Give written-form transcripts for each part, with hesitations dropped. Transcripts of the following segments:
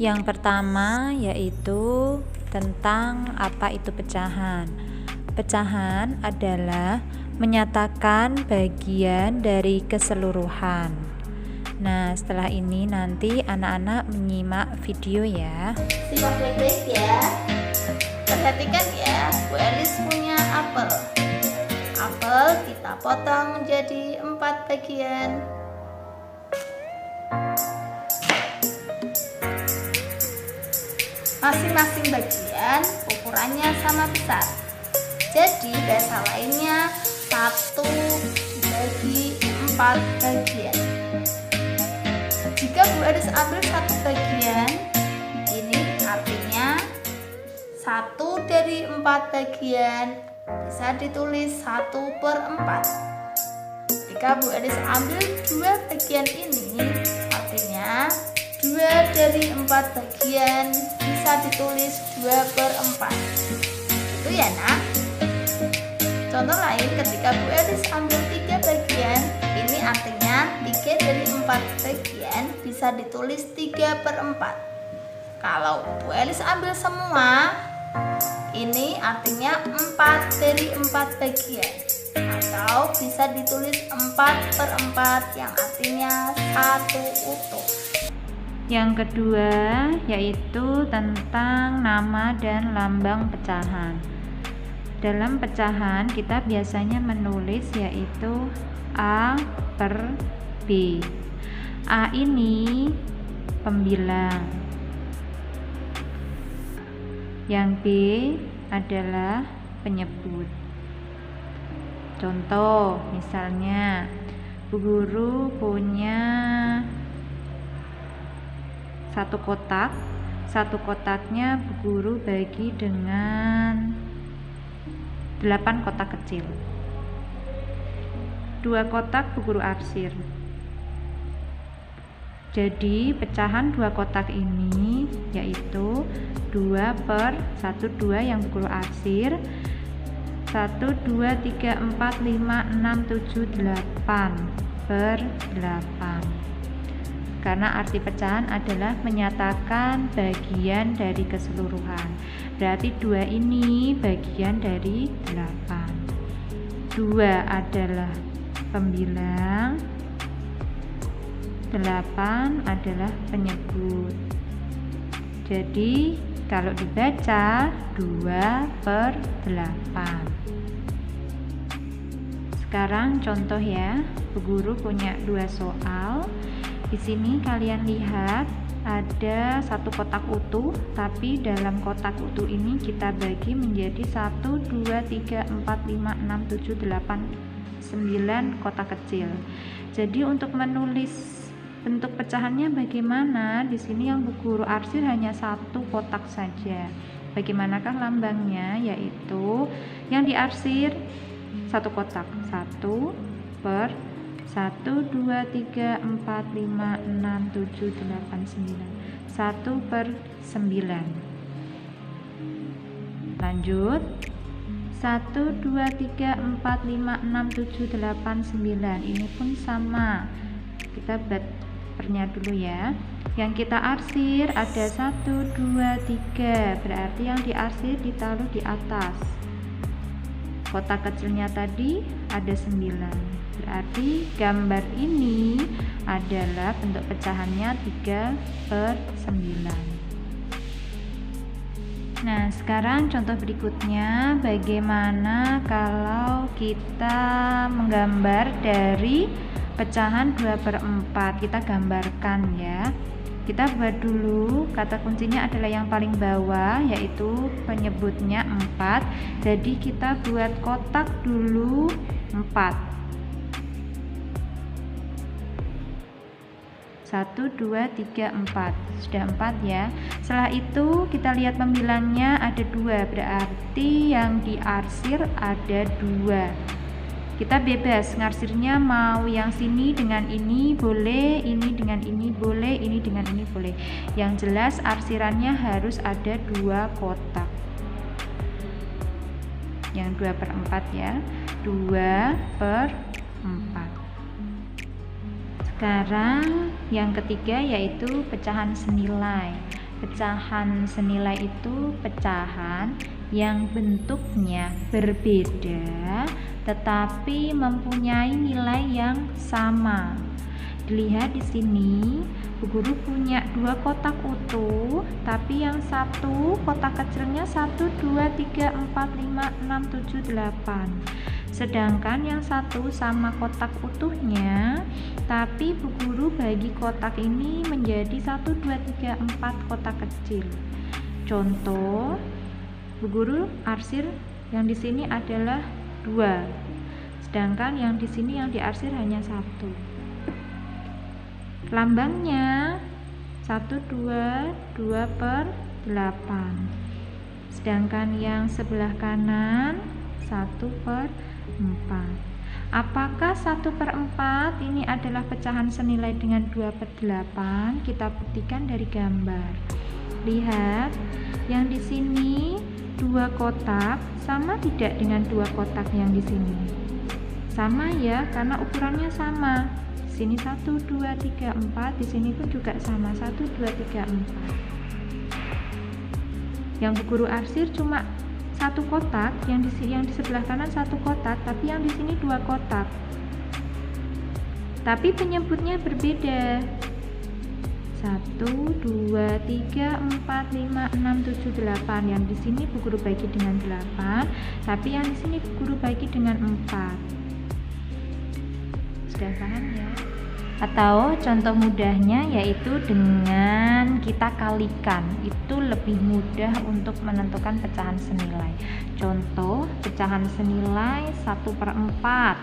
Yang pertama yaitu tentang apa itu pecahan. Pecahan adalah menyatakan bagian dari keseluruhan. Nah, setelah ini nanti anak-anak menyimak video ya. Simak baik-baik ya. Perhatikan ya, Bu Elis punya apel. Apel kita potong menjadi 4 bagian. Masing-masing bagian ukurannya sama besar. Jadi bahasa lainnya 1 dibagi 4 bagian. Jika Bu Elis ambil 1 bagian, ini artinya 1 dari 4 bagian bisa ditulis 1/4. Jika Bu Elis ambil 2 bagian ini, artinya 2 dari 4 bagian bisa ditulis 2/4. Itu ya nak. Contoh lain, ketika Bu Elis ambil 3 bagian, ini artinya 3 dari 4 bagian bisa ditulis 3/4. Kalau Bu Elis ambil semua, ini artinya 4 dari 4 bagian, atau bisa ditulis 4/4 yang artinya 1 utuh. Yang kedua yaitu tentang nama dan lambang pecahan. Dalam pecahan kita biasanya menulis yaitu A per B. A ini pembilang, yang B adalah penyebut. Contoh, misalnya Bu Guru punya 1 kotak. 1 kotaknya Bu Guru bagi dengan 8 kotak kecil. 2 kotak Bu Guru arsir. Jadi pecahan 2 kotak ini yaitu 2/1/2 yang Bu Guru arsir, 1, 2, 3, 4, 5, 6, 7, 8/8. Karena arti pecahan adalah menyatakan bagian dari keseluruhan. Berarti 2 ini bagian dari 8. 2 adalah pembilang, 8 adalah penyebut. Jadi kalau dibaca 2/8. Sekarang contoh ya, Bu Guru punya 2 soal. Di sini kalian lihat ada 1 kotak utuh, tapi dalam kotak utuh ini kita bagi menjadi 1, 2, 3, 4, 5, 6, 7, 8, 9 kotak kecil. Jadi untuk menulis bentuk pecahannya bagaimana? Di sini yang Bu Guru arsir hanya 1 kotak saja. Bagaimanakah lambangnya? Yaitu yang diarsir 1 kotak, 1/1, 2, 3, 4, 5, 6, 7, 8, 9, 1/9. Lanjut, 1, 2, 3, 4, 5, 6, 7, 8, 9. Ini pun sama. Kita buat pernya dulu ya. Yang kita arsir ada 1, 2, 3. Berarti yang diarsir ditaruh di atas. Kotak kecilnya tadi ada 9. Berarti gambar ini adalah bentuk pecahannya 3/9. Nah, sekarang contoh berikutnya, bagaimana kalau kita menggambar dari pecahan 2/4. Kita gambarkan ya. Kita buat dulu, kata kuncinya adalah yang paling bawah, yaitu penyebutnya 4. Jadi kita buat kotak dulu 4. 1, 2, 3, 4. Sudah 4 ya. Setelah itu kita lihat pembilangnya ada 2, berarti yang diarsir ada 2. Kita bebas ngarsirnya, mau yang sini dengan ini boleh, ini dengan ini boleh, ini dengan ini boleh. Yang jelas arsirannya harus ada 2 kotak. Yang 2/4 ya, 2/4. Sekarang yang ketiga yaitu pecahan senilai. Pecahan senilai itu pecahan yang bentuknya berbeda tetapi mempunyai nilai yang sama. Dilihat di sini, Bu Guru punya 2 kotak utuh, tapi yang satu kotak kecilnya 1, 2, 3, 4, 5, 6, 7, 8. Sedangkan yang satu sama kotak utuhnya, tapi Bu Guru bagi kotak ini menjadi 1, 2, 3, 4 kotak kecil. Contoh, Bu Guru arsir yang di sini adalah 2, sedangkan yang di sini yang diarsir hanya 1. Lambangnya 1, 2, 2/8. Sedangkan yang sebelah kanan 1/4. Apakah 1/4 ini adalah pecahan senilai dengan 2/8? Kita buktikan dari gambar. Lihat, yang di sini 2 kotak sama tidak dengan 2 kotak yang di sini? Sama ya, karena ukurannya sama. Di sini 1, 2, 3, 4, di sini pun juga sama, 1, 2, 3, 4. Yang Bu Guru arsir cuma 1 kotak, yang di sebelah kanan 1 kotak, tapi yang di sini 2 kotak. Tapi penyebutnya berbeda. 1, 2, 3, 4, 5, 6, 7, 8. Yang di sini Bu Guru bagi dengan 8, tapi yang di sini Bu Guru bagi dengan 4. Sudah paham ya? Atau contoh mudahnya yaitu dengan kita kalikan, itu lebih mudah untuk menentukan pecahan senilai. Contoh pecahan senilai 1/4.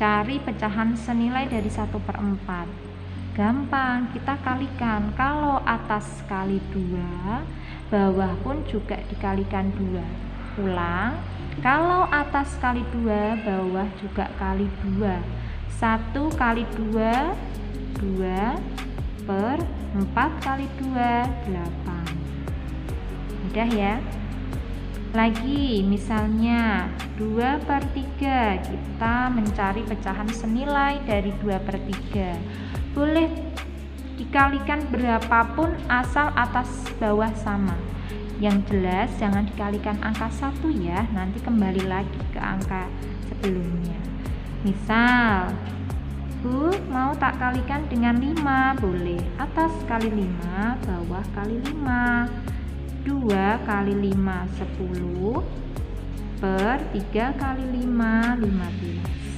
Cari pecahan senilai dari 1/4. Gampang, kita kalikan. Kalau atas kali 2, bawah pun juga dikalikan 2. Ulang, kalau atas kali 2, bawah juga kali 2. 1 kali 2, 2/4 kali 2, 8. Mudah ya? Lagi, misalnya 2/3, kita mencari pecahan senilai dari 2/3. Boleh dikalikan berapapun asal atas bawah sama. Yang jelas jangan dikalikan angka 1 ya, nanti kembali lagi ke angka sebelumnya. Misal, Bu mau tak kalikan dengan 5, boleh. Atas kali 5, bawah kali 5. 2 kali 5, 10. Per 3 kali 5, 15.